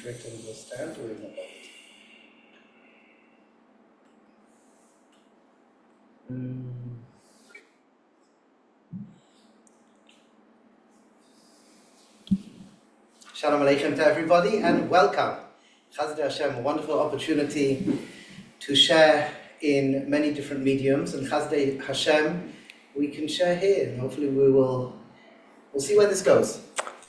written the stand or in the boat. Shalom Aleichem to everybody and welcome. Chazak Hashem, a wonderful opportunity to share in many different mediums, and Chazak Hashem, we can share here, and hopefully we'll see where this goes.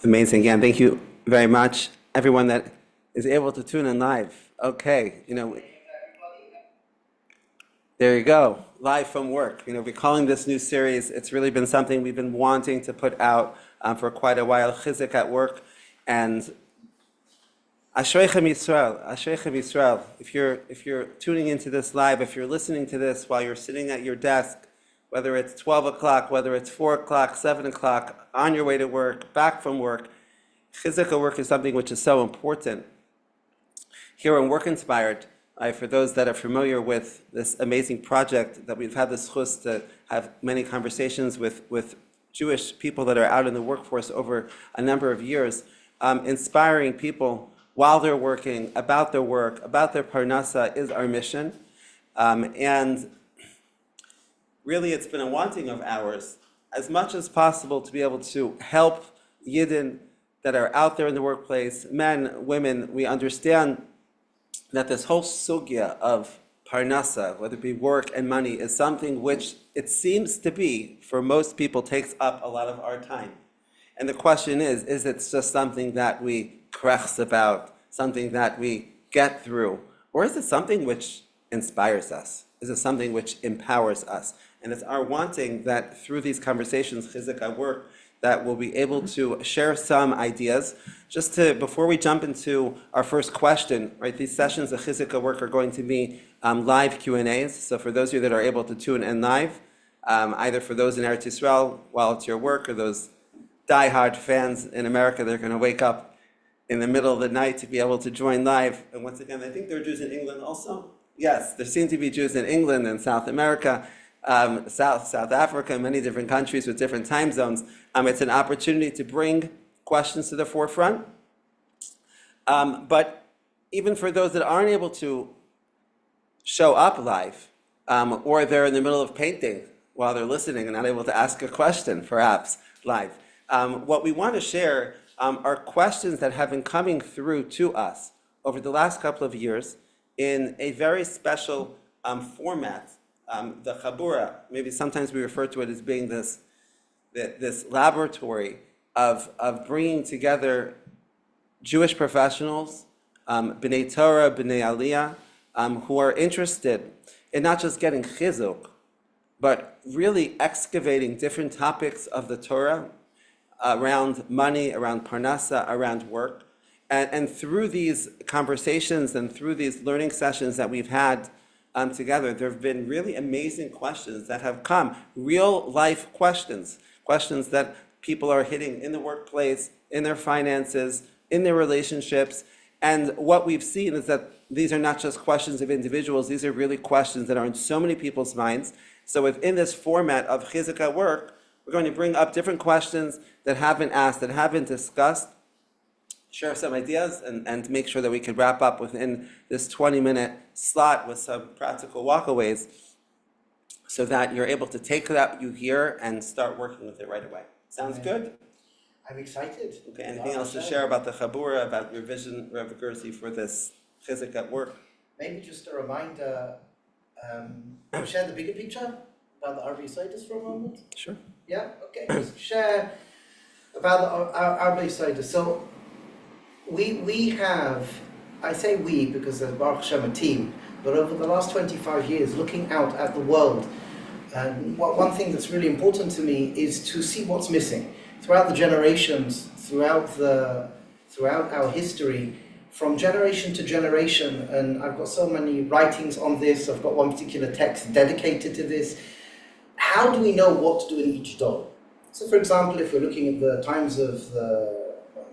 Amazing. Again, thank you very much, everyone that is able to tune in live. Okay, there you go, live from work. We're calling this new series. It's really been something we've been wanting to put out for quite a while. Chizuk at work, and Ashreichem Yisrael, Ashreichem Yisrael. If you're tuning into this live, if you're listening to this while you're sitting at your desk, whether it's 12 o'clock, whether it's 4 o'clock, 7 o'clock, on your way to work, back from work, Chizuk at work is something which is so important. Here in Work Inspired, for those that are familiar with this amazing project that we've had the schus to have many conversations with Jewish people that are out in the workforce over a number of years, inspiring people while they're working, about their work, about their parnasa is our mission. And really it's been a wanting of ours, as much as possible, to be able to help Yidden that are out there in the workplace, men, women. We understand that this whole sugya of parnasa, whether it be work and money, is something which it seems to be, for most people, takes up a lot of our time. And the question is it just something that we krechs about, something that we get through, or is it something which inspires us? Is it something which empowers us? And it's our wanting that through these conversations, Chizuk at work, that we'll be able to share some ideas. Just before we jump into our first question, right? These sessions of Chizuk at work are going to be live Q&As. So for those of you that are able to tune in live, either for those in Eretz Yisrael while it's your work, or those diehard fans in America, they're going to wake up in the middle of the night to be able to join live. And once again, I think there are Jews in England also. Yes, there seem to be Jews in England and South America, South Africa, many different countries with different time zones. It's an opportunity to bring questions to the forefront. But even for those that aren't able to show up live, or they're in the middle of painting while they're listening and not able to ask a question, perhaps, live, what we want to share are questions that have been coming through to us over the last couple of years in a very special format. The Chabura, maybe sometimes we refer to it as being this laboratory of bringing together Jewish professionals, B'nai Torah, B'nai Aliyah, who are interested in not just getting Chizuk, but really excavating different topics of the Torah around money, around parnasa, around work. And through these conversations and through these learning sessions that we've had together, there have been really amazing questions that have come, real life questions that people are hitting in the workplace, in their finances, in their relationships. And what we've seen is that these are not just questions of individuals, these are really questions that are in so many people's minds. So within this format of Chizuk at work, we're going to bring up different questions that have been asked, that have been discussed, share some ideas, and make sure that we can wrap up within this 20-minute slot with some practical walkaways, so that you're able to take that you hear and start working with it right away. Sounds good? I'm excited. Okay, anything else to share about the Chabura, about your vision, Rav Gersi, for this Chizuk at work? Maybe just a reminder, share the bigger picture about the Arba Yisaitis for a moment? Sure. Yeah, okay. Just share about the Arba Yisaitis. So we have, I say we because there's Baruch Hashem a team, but over the last 25 years, looking out at the world, one thing that's really important to me is to see what's missing. Throughout the generations, throughout our history, from generation to generation, and I've got so many writings on this, I've got one particular text dedicated to this. How do we know what to do in each dor? So for example, if we're looking at the times of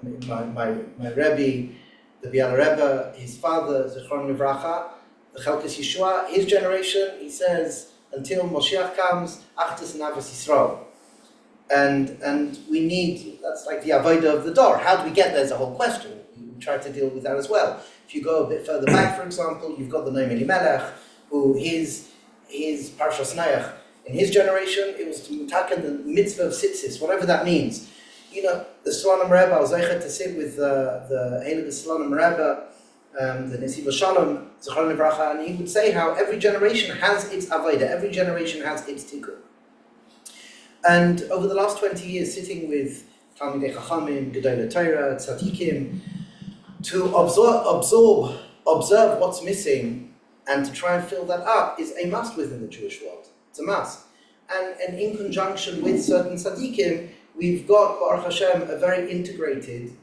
my Rebbe, the Biala Rebbe, his father, Zichron Livracha, the Chelkas Yeshua, his generation, he says, until Moshiach comes, Achtus and Avos Yisrael. And we need, that's like the avodah of the door. How do we get there is a whole question. try to deal with that as well. If you go a bit further back, for example, you've got the Noam Elimelech, who his Parshas Noach, in his generation, it was to mutaken the mitzvah of tzitzis, whatever that means. You know, the Slonim Rebbe, I was zeichet to sit with the Heilige Slonim Rebbe, the Nesiv Shalom, Zichron Livracha, and he would say how every generation has its avodah, every generation has its tikkun. And over the last 20 years, sitting with Talmidei Chachamim, Gedolei Torah, Tzadikim, to observe what's missing and to try and fill that up is a must within the Jewish world. It's a must. And in conjunction with certain tzaddikim, we've got, Baruch Hashem, a very integrated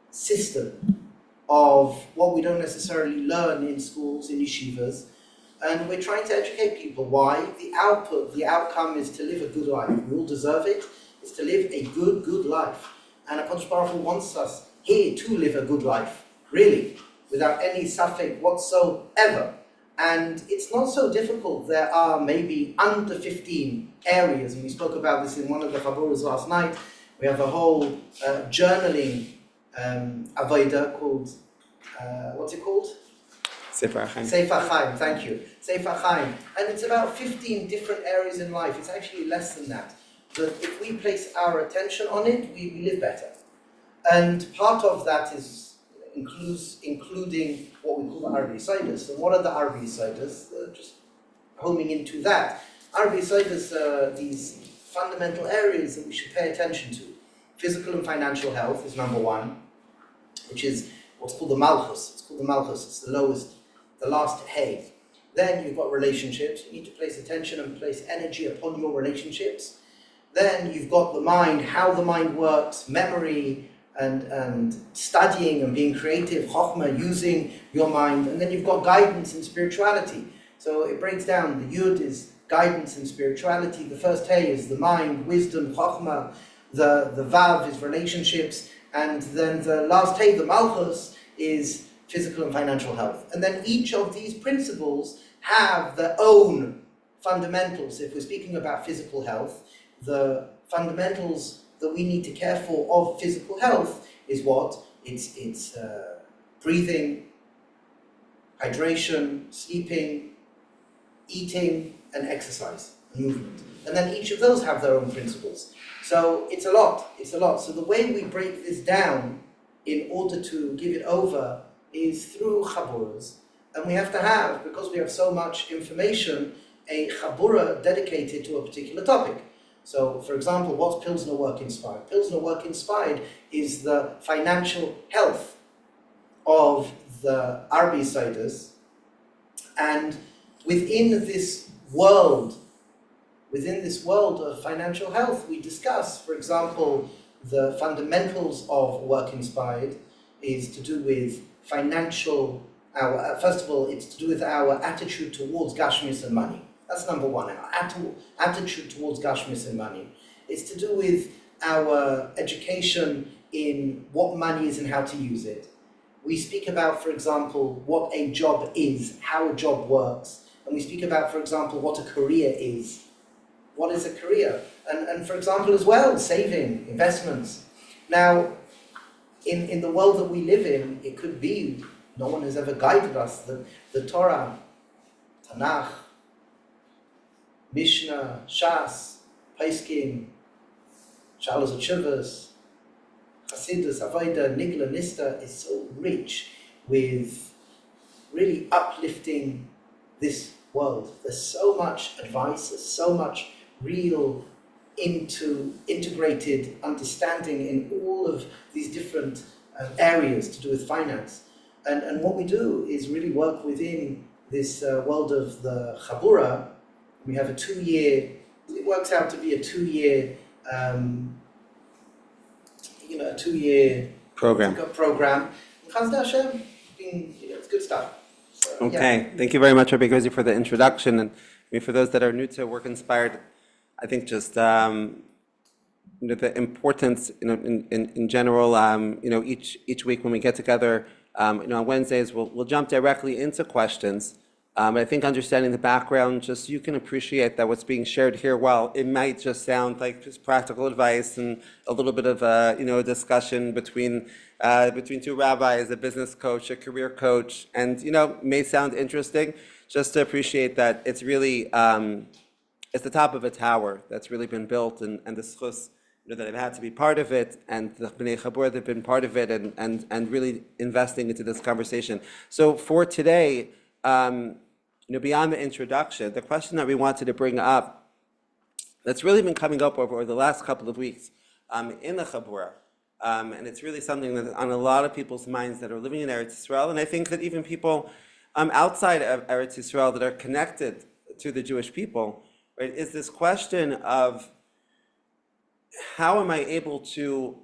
system of what we don't necessarily learn in schools, in yeshivas, and we're trying to educate people. Why? The output, the outcome is to live a good life. We all deserve it. It's to live a good life. And HaKadosh Baruch Hu wants us here to live a good life, really, without any suffix whatsoever. And it's not so difficult. There are maybe under 15 areas, and we spoke about this in one of the chaburas last night. We have a whole journaling avodah called, what's it called? Sefer HaChaim. Sefer HaChaim, thank you. Sefer HaChaim. And it's about 15 different areas in life. It's actually less than that. But if we place our attention on it, we live better. And part of that is including what we call the Arbi Yisaitis. And what are the Arbi Yisaitis? Just homing into that. Arbi Yisaitis are these fundamental areas that we should pay attention to. Physical and financial health is number one, which is what's called the Malchus. It's called the Malchus. It's the lowest, the last hay. Then you've got relationships. You need to place attention and place energy upon your relationships. Then you've got the mind, how the mind works, memory, and studying and being creative, chokhmah, using your mind. And then you've got guidance and spirituality. So it breaks down. The yud is guidance and spirituality. The first hay is the mind, wisdom, chokhmah. The vav is relationships. And then the last hay, the malchus, is physical and financial health. And then each of these principles have their own fundamentals. If we're speaking about physical health, the fundamentals that we need to care for of physical health is what? It's breathing, hydration, sleeping, eating, and exercise, movement. And then each of those have their own principles. So it's a lot. So the way we break this down in order to give it over is through chaburas. And we have to have, because we have so much information, a chabura dedicated to a particular topic. So, for example, what's Pilzno Work Inspired? Pilzno Work Inspired is the financial health of the Arbi Yisaitis. And within this world of financial health, we discuss, for example, the fundamentals of Work Inspired is to do with first of all, it's to do with our attitude towards Gashmis and money. That's number one, our attitude towards Gashmis and money. It's to do with our education in what money is and how to use it. We speak about, for example, what a job is, how a job works. And we speak about, for example, what a career is. What is a career? And for example, as well, saving, investments. Now, in the world that we live in, it could be, no one has ever guided us, the Torah, Tanakh, Mishnah, Shas, Paiskim, Shalos Utshuvas, Hasidus, Avodah, Nigla, Nista is so rich with really uplifting this world. There's so much advice, there's so much real integrated understanding in all of these different areas to do with finance. And what we do is really work within this world of the Chabura. We have it works out to be a two-year program. Chazda Hashem, it's good stuff. So, Okay, Thank you very much, Rabbi Gerzi, for the introduction. And for those that are new to Work Inspired, I think just the importance, in general, each week when we get together, on Wednesdays, we'll jump directly into questions. But I think understanding the background, just you can appreciate that what's being shared here, while it might just sound like just practical advice and a little bit of a, a discussion between two rabbis, a business coach, a career coach, and, may sound interesting, just to appreciate that it's really, it's the top of a tower that's really been built, and the schus, that I've had to be part of it, and the B'nai Chabur that have been part of it, and really investing into this conversation. So for today, beyond the introduction, the question that we wanted to bring up, that's really been coming up over the last couple of weeks in the Chabura, and it's really something that's on a lot of people's minds that are living in Eretz Yisrael, and I think that even people outside of Eretz Yisrael that are connected to the Jewish people, right, is this question of how am I able to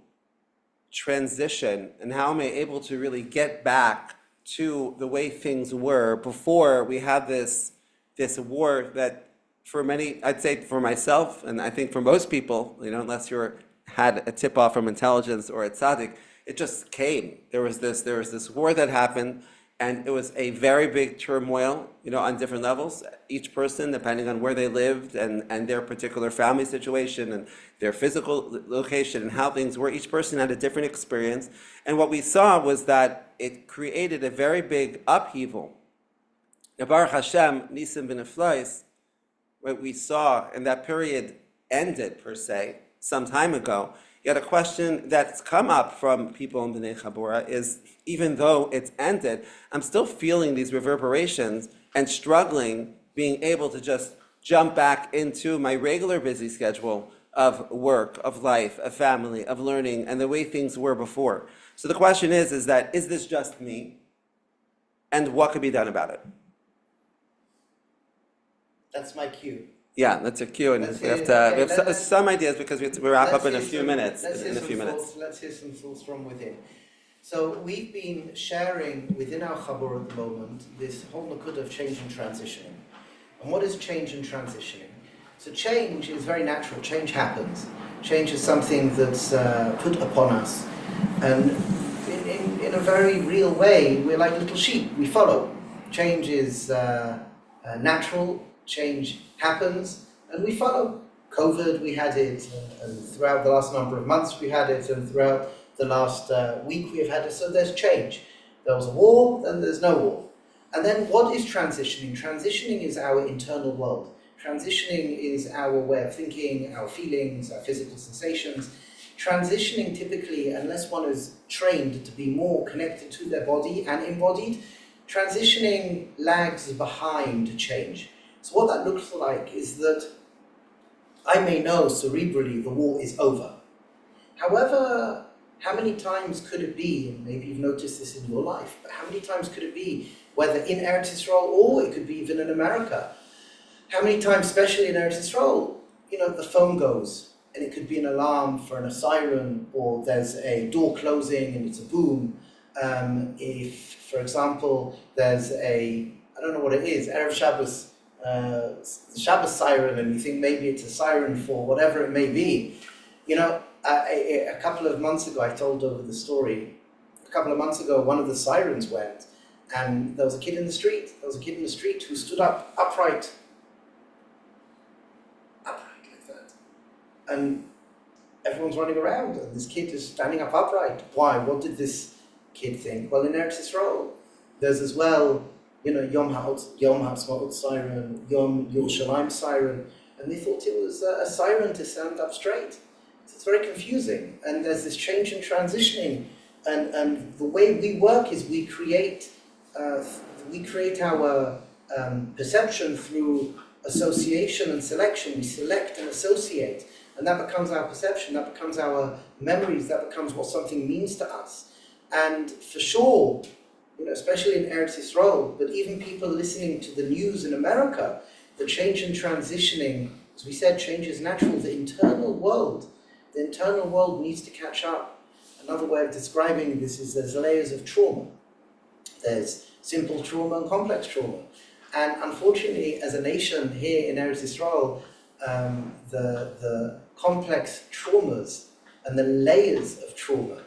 transition, and how am I able to really get back to the way things were before we had this war that for many, I'd say for myself, and I think for most people, unless you had a tip-off from intelligence or a tzaddik, it just came. There was this war that happened, and it was a very big turmoil, on different levels. Each person, depending on where they lived and their particular family situation and their physical location and how things were, each person had a different experience. And what we saw was that it created a very big upheaval. Baruch Hashem, Nisim v'Neflois, what we saw, and that period ended, per se, some time ago. Yet a question that's come up from people in B'nai Chabura is, even though it's ended, I'm still feeling these reverberations and struggling being able to just jump back into my regular busy schedule of work, of life, of family, of learning, and the way things were before. So the question is this just me? And what could be done about it? That's my cue. Yeah, that's a cue, and we have some ideas because we have to wrap up in a few minutes. Let's hear some thoughts from within. So we've been sharing within our Chabur at the moment this whole nakud of change and transitioning. And what is change and transitioning? So change is very natural. Change happens. Change is something that's put upon us. And in a very real way, we're like little sheep. We follow. Change is natural. Change happens, and we follow. COVID, we had it, and throughout the last number of months we had it, and throughout the last week we have had it. So there's change. There was a war, then there's no war. And then what is transitioning? Transitioning is our internal world. Transitioning is our way of thinking, our feelings, our physical sensations. Transitioning typically, unless one is trained to be more connected to their body and embodied, transitioning lags behind change. So what that looks like is that I may know cerebrally the war is over. However, how many times could it be, and maybe you've noticed this in your life, but how many times could it be, whether in Eretz Yisrael or it could be even in America, how many times, especially in Eretz Yisrael, the phone goes, and it could be an alarm for a siren, or there's a door closing and it's a boom. If, for example, there's I don't know what it is, Erev Shabbos, the Shabbos siren, and you think maybe it's a siren for whatever it may be. A couple of months ago, I told over the story, a couple of months ago, one of the sirens went, and there was a kid in the street. There was a kid in the street who stood up, upright like that. And everyone's running around, and this kid is standing up upright. Why? What did this kid think? Well, in Eretz Yisrael, there's as well, Yom HaTzmaut siren, Yom Yerushalayim siren, and they thought it was a siren to stand up straight. So it's very confusing, and there's this change and transitioning, and the way we work is we create our perception through association and selection. We select and associate, and that becomes our perception, that becomes our memories, that becomes what something means to us. And for sure, especially in Eretz Yisrael, but even people listening to the news in America, the change and transitioning, as we said, change is natural. The internal world needs to catch up. Another way of describing this is there's layers of trauma. There's simple trauma and complex trauma. And unfortunately, as a nation here in Eretz Yisrael, the complex traumas and the layers of trauma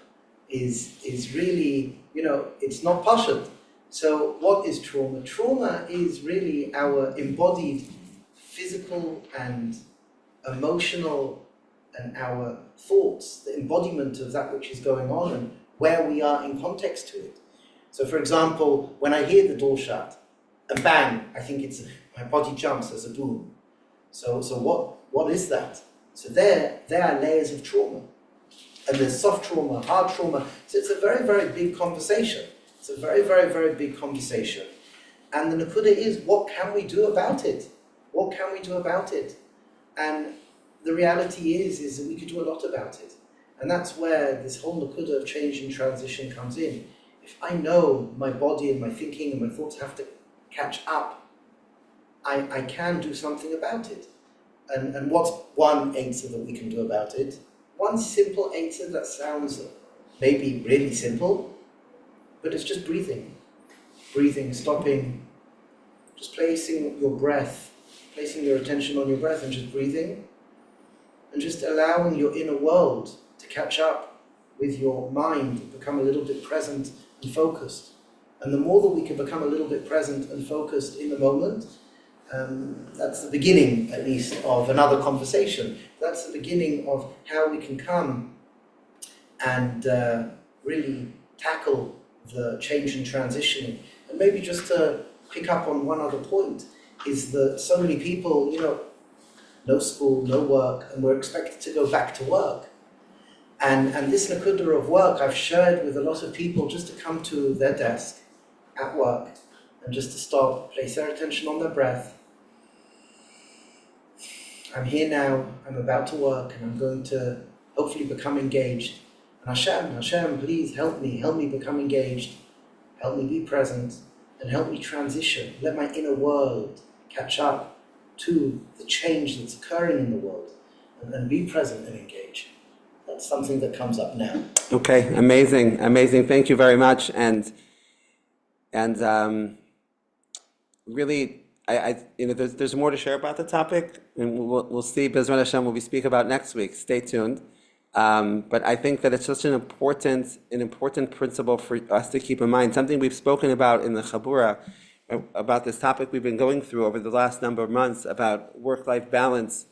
is really, it's not pashut. So what is trauma? Trauma is really our embodied physical and emotional and our thoughts, the embodiment of that which is going on and where we are in context to it. So for example, when I hear the door shut, and bang, I think my body jumps as a boom. So what is that? So there are layers of trauma. And there's soft trauma, hard trauma. So it's a very, very big conversation. It's a very, very, very big conversation. And the nakuda is, what can we do about it? What can we do about it? And the reality is that we could do a lot about it. And that's where this whole nakuda of change and transition comes in. If I know my body and my thinking and my thoughts have to catch up, I can do something about it. And what's one answer that we can do about it? One simple answer that sounds maybe really simple, but it's just breathing. Breathing, stopping, just placing your breath, placing your attention on your breath and just breathing, and just allowing your inner world to catch up with your mind, become a little bit present and focused. And the more that we can become a little bit present and focused in the moment, that's the beginning, at least, of another conversation. That's the beginning of how we can come and really tackle the change and transitioning. And maybe just to pick up on one other point, is that so many people, no school, no work, and we're expected to go back to work. And this nakuda of work I've shared with a lot of people, just to come to their desk at work and just to stop, place their attention on their breath. I'm here now, I'm about to work, and I'm going to hopefully become engaged. And Hashem, please help me become engaged, help me be present, and help me transition. Let my inner world catch up to the change that's occurring in the world, and be present and engage. That's something that comes up now. Okay, amazing. Thank you very much. And really, there's more to share about the topic, and we'll see. B'ezras Hashem, what we speak about next week. Stay tuned. But I think that it's such an important principle for us to keep in mind. Something we've spoken about in the Chabura, about this topic we've been going through over the last number of months about work-life balance.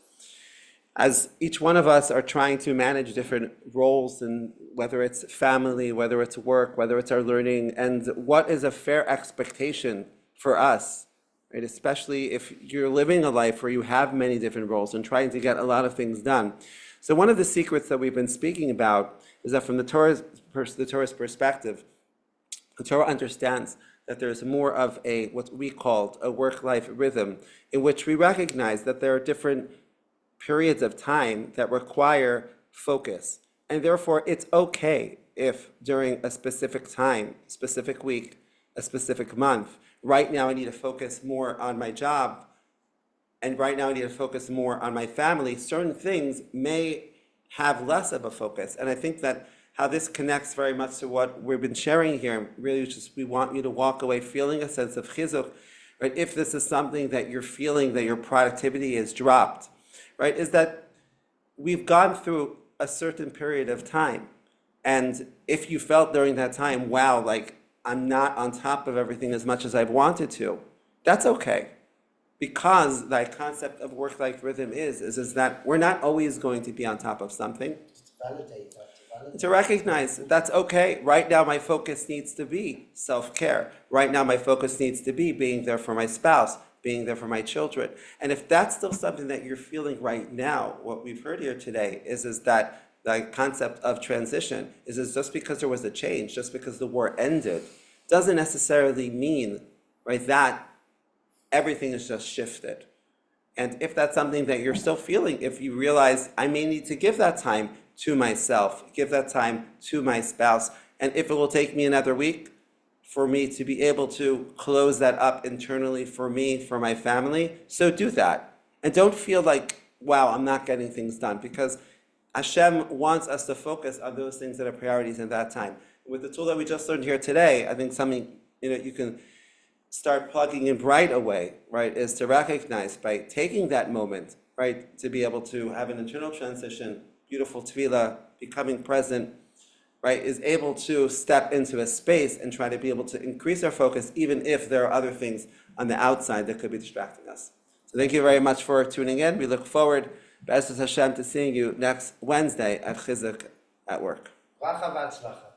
As each one of us are trying to manage different roles, and whether it's family, whether it's work, whether it's our learning, and what is a fair expectation for us, right? Especially if you're living a life where you have many different roles and trying to get a lot of things done. So one of the secrets that we've been speaking about is that from the Torah's perspective, the Torah understands that there's more of what we called a work-life rhythm, in which we recognize that there are different periods of time that require focus. And therefore, it's okay if during a specific time, specific week, a specific month, right now I need to focus more on my job, and right now I need to focus more on my family, certain things may have less of a focus. And I think that how this connects very much to what we've been sharing here, really just we want you to walk away feeling a sense of chizuk, right? If this is something that you're feeling that your productivity is dropped, right, is that we've gone through a certain period of time. And if you felt during that time, wow, like I'm not on top of everything as much as I've wanted to, that's okay. Because the concept of work-life rhythm is that we're not always going to be on top of something. Just to validate that. To recognize that's okay. Right now my focus needs to be self-care. Right now my focus needs to be being there for my spouse, being there for my children. And if that's still something that you're feeling right now, what we've heard here today is that the concept of transition is just because there was a change, just because the war ended, doesn't necessarily mean, right, that everything is just shifted. And if that's something that you're still feeling, if you realize I may need to give that time to myself, give that time to my spouse, and if it will take me another week for me to be able to close that up internally for me, for my family, so do that. And don't feel like, wow, I'm not getting things done, because Hashem wants us to focus on those things that are priorities in that time. With the tool that we just learned here today, I think something you can start plugging in right away, right, is to recognize by taking that moment, right, to be able to have an internal transition, beautiful tefillah, becoming present, right, is able to step into a space and try to be able to increase our focus, even if there are other things on the outside that could be distracting us. So thank you very much for tuning in. We look forward, B'ezras Hashem, to seeing you next Wednesday at Chizuk at work. Bracha v'atzlacha.